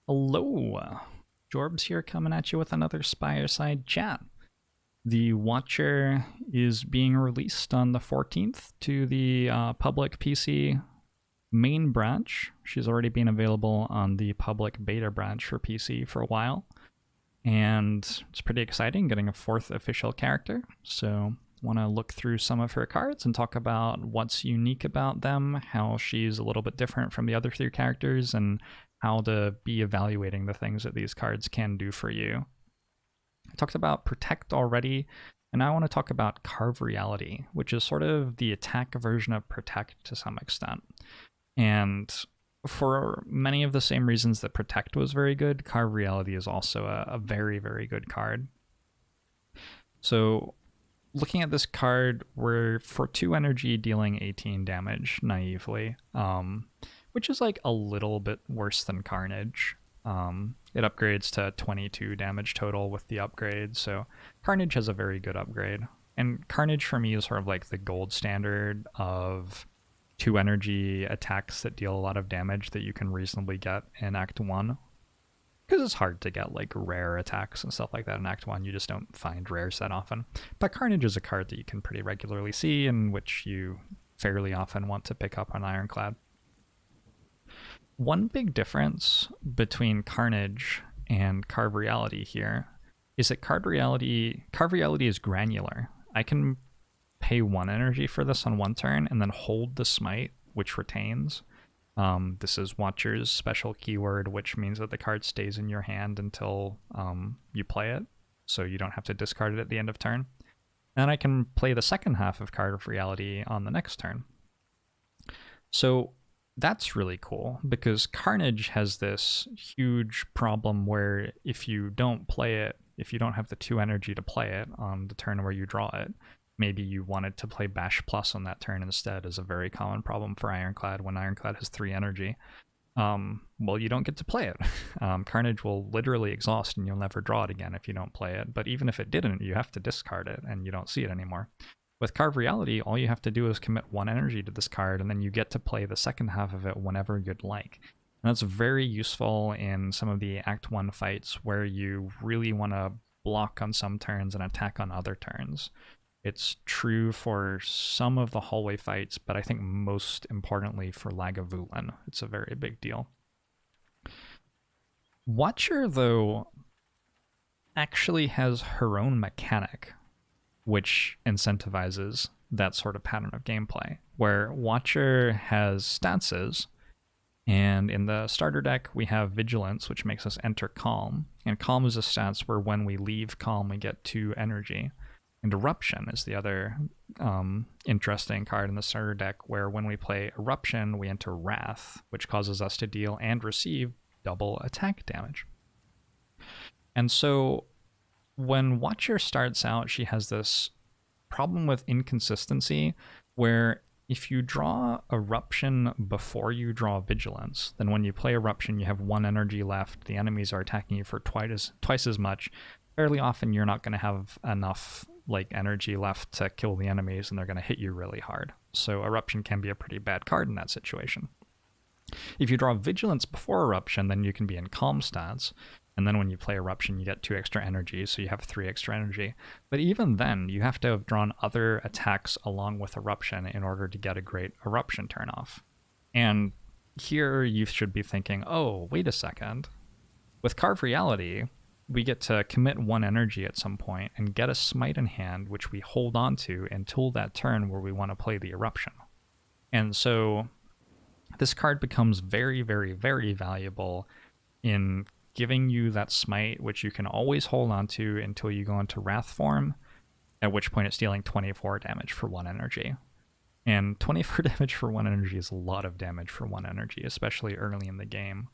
Hello, Jorbs here coming at you with another Spire side chat. The Watcher is being released on the 14th to the public PC main branch. She's already been available on the public beta branch for PC for a while, and it's pretty exciting getting a fourth official character. So want to look through some of her cards and talk about what's unique about them, how she's a little bit different from the other three characters, and how to be evaluating the things that these cards can do for you. I talked about Protect already, and I want to talk about Carve Reality, which is sort of the attack version of Protect to some extent. And for many of the same reasons that Protect was very good, Carve Reality is also a very, very good card. So looking at this card, we're for 2 energy dealing 18 damage naively, which is like a little bit worse than Carnage. It upgrades to 22 damage total with the upgrade, so Carnage has a very good upgrade. And Carnage for me is sort of like the gold standard of 2 energy attacks that deal a lot of damage that you can reasonably get in Act 1. Because it's hard to get like rare attacks and stuff like that in Act 1. You just don't find rares that often. But Carnage is a card that you can pretty regularly see and which you fairly often want to pick up on Ironclad. One big difference between Carnage and Carve Reality here is that Carve Reality is granular. I can pay 1 energy for this on 1 turn and then hold the smite, which retains. This is Watcher's special keyword, which means that the card stays in your hand until you play it, so you don't have to discard it at the end of turn. And I can play the second half of Carve Reality on the next turn. So that's really cool, because Carnage has this huge problem where if you don't play it, if you don't have the 2 energy to play it on the turn where you draw it, maybe you wanted to play Bash Plus on that turn instead, is a very common problem for Ironclad when Ironclad has 3 energy. Well, you don't get to play it. Carnage will literally exhaust and you'll never draw it again if you don't play it, but even if it didn't, you have to discard it and you don't see it anymore. With Carve Reality, all you have to do is commit 1 energy to this card, and then you get to play the second half of it whenever you'd like. And that's very useful in some of the Act 1 fights where you really want to block on some turns and attack on other turns. It's true for some of the hallway fights, but I think most importantly for Lagavulin, it's a very big deal. Watcher, though, actually has her own mechanic, which incentivizes that sort of pattern of gameplay, where Watcher has stances, and in the starter deck we have Vigilance, which makes us enter Calm, and Calm is a stance where when we leave Calm we get 2 energy. And Eruption is the other interesting card in the starter deck, where when we play Eruption, we enter Wrath, which causes us to deal and receive double attack damage. And so when Watcher starts out, she has this problem with inconsistency, where if you draw Eruption before you draw Vigilance, then when you play Eruption, you have 1 energy left, the enemies are attacking you for twice as much. Fairly often you're not going to have enough energy left to kill the enemies, and they're going to hit you really hard. So Eruption can be a pretty bad card in that situation. If you draw Vigilance before Eruption, then you can be in Calm stance, and then when you play Eruption you get 2 extra energy, so you have 3 extra energy. But even then, you have to have drawn other attacks along with Eruption in order to get a great Eruption turn off. And here you should be thinking, oh, wait a second. With Carve Reality, we get to commit 1 energy at some point and get a smite in hand, which we hold on to until that turn where we want to play the Eruption. And so this card becomes very, very, very valuable in giving you that smite, which you can always hold on to until you go into Wrath form, at which point it's dealing 24 damage for 1 energy. And 24 damage for 1 energy is a lot of damage for 1 energy, especially early in the game.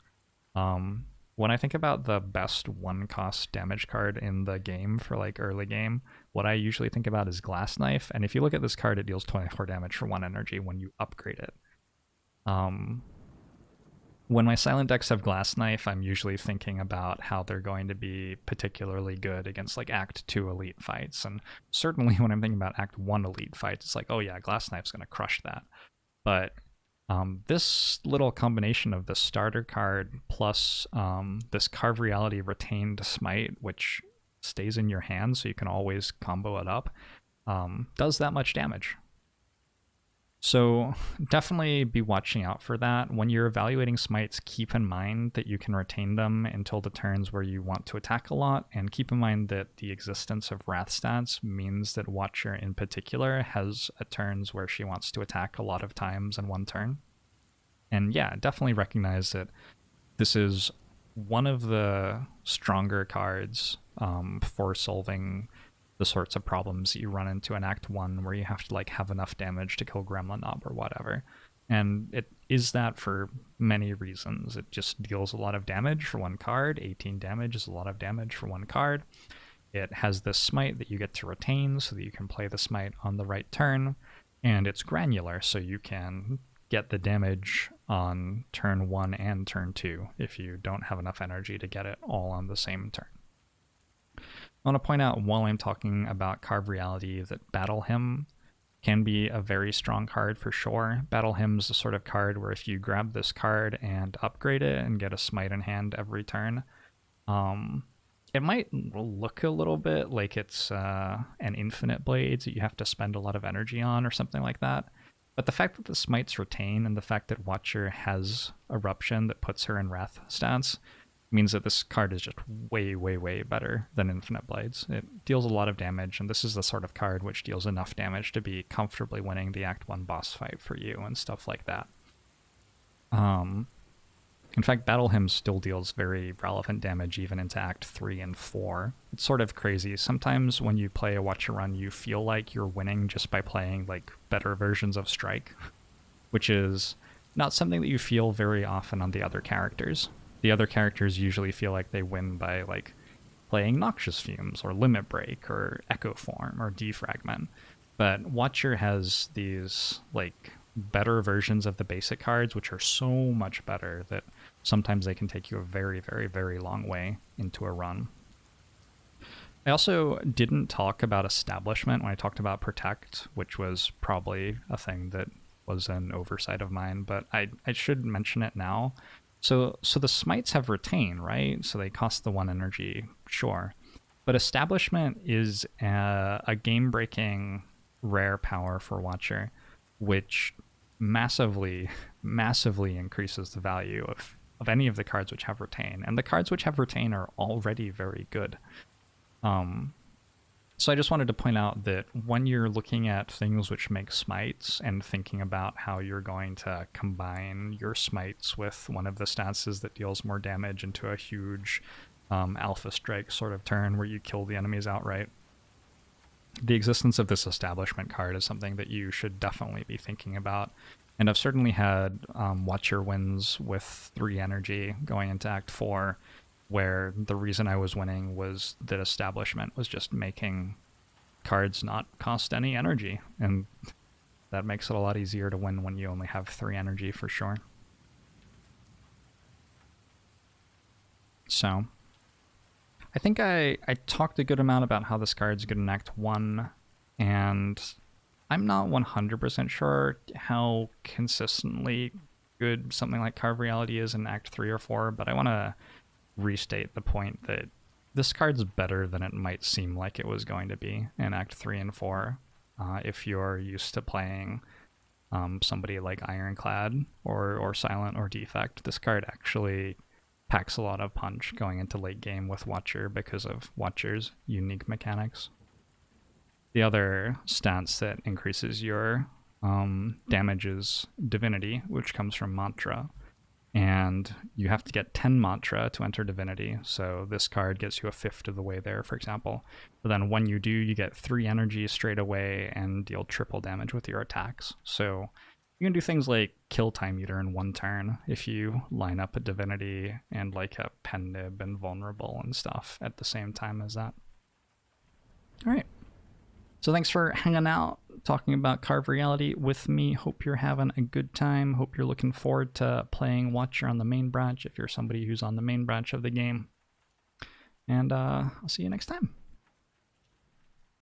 When I think about the best 1-cost damage card in the game for early game, what I usually think about is Glass Knife, and if you look at this card, it deals 24 damage for 1 energy when you upgrade it. When my silent decks have Glass Knife, I'm usually thinking about how they're going to be particularly good against Act 2 elite fights, and certainly when I'm thinking about Act 1 elite fights, it's oh yeah, Glass Knife's going to crush that. But This little combination of the starter card plus this Carve Reality retained smite, which stays in your hand so you can always combo it up, does that much damage. So definitely be watching out for that. When you're evaluating smites, keep in mind that you can retain them until the turns where you want to attack a lot, and keep in mind that the existence of Wrath stats means that Watcher in particular has turns where she wants to attack a lot of times in one turn. And yeah, definitely recognize that this is one of the stronger cards for solving the sorts of problems that you run into in Act 1 where you have to like have enough damage to kill Gremlin Knob or whatever. And it is that for many reasons. It just deals a lot of damage for one card. 18 damage is a lot of damage for one card. It has this smite that you get to retain so that you can play the smite on the right turn. And it's granular, so you can get the damage on turn 1 and turn 2 if you don't have enough energy to get it all on the same turn. I want to point out while I'm talking about Carve Reality that Battle Hymn can be a very strong card for sure. Battle Hymn's the sort of card where if you grab this card and upgrade it and get a smite in hand every turn, it might look a little bit like it's an infinite blades that you have to spend a lot of energy on or something like that. But the fact that the smites retain and the fact that Watcher has Eruption that puts her in Wrath stance means that this card is just way, way, way better than Infinite Blades. It deals a lot of damage, and this is the sort of card which deals enough damage to be comfortably winning the Act 1 boss fight for you and stuff like that. In fact, Battle Hymn still deals very relevant damage even into Act 3 and 4. It's sort of crazy. Sometimes when you play a Watcher run, you feel like you're winning just by playing like better versions of Strike, which is not something that you feel very often on the other characters. The other characters usually feel like they win by like playing Noxious Fumes or Limit Break or Echo Form or Defragment. But Watcher has these like better versions of the basic cards which are so much better that sometimes they can take you a very, very, very long way into a run. I also didn't talk about Establishment when I talked about Protect, which was probably a thing that was an oversight of mine, but I should mention it now. So the smites have retain, right? So they cost the 1 energy, sure. But Establishment is a game-breaking rare power for Watcher, which massively, massively increases the value of any of the cards which have retain. And the cards which have retain are already very good. So I just wanted to point out that when you're looking at things which make smites and thinking about how you're going to combine your smites with one of the stances that deals more damage into a huge alpha strike sort of turn where you kill the enemies outright, the existence of this Establishment card is something that you should definitely be thinking about. And I've certainly had Watcher wins with 3 energy going into Act 4, where the reason I was winning was that Establishment was just making cards not cost any energy, and that makes it a lot easier to win when you only have 3 energy for sure. So I think I talked a good amount about how this card's good in Act 1, and I'm not 100% sure how consistently good something like Carve Reality is in Act 3 or 4, but I want to restate the point that this card's better than it might seem like it was going to be in Act 3 and 4. If you're used to playing somebody like Ironclad or Silent or Defect, this card actually packs a lot of punch going into late game with Watcher because of Watcher's unique mechanics. The other stance that increases your damage is Divinity, which comes from Mantra. And you have to get 10 Mantra to enter Divinity, so this card gets you a fifth of the way there, for example. But then when you do, you get 3 energy straight away and deal triple damage with your attacks. So you can do things like kill Time Eater in 1 turn if you line up a Divinity and like a Pen Nib and Vulnerable and stuff at the same time as that. Alright. So thanks for hanging out, talking about Carve Reality with me. Hope you're having a good time. Hope you're looking forward to playing Watcher on the main branch if you're somebody who's on the main branch of the game. And I'll see you next time.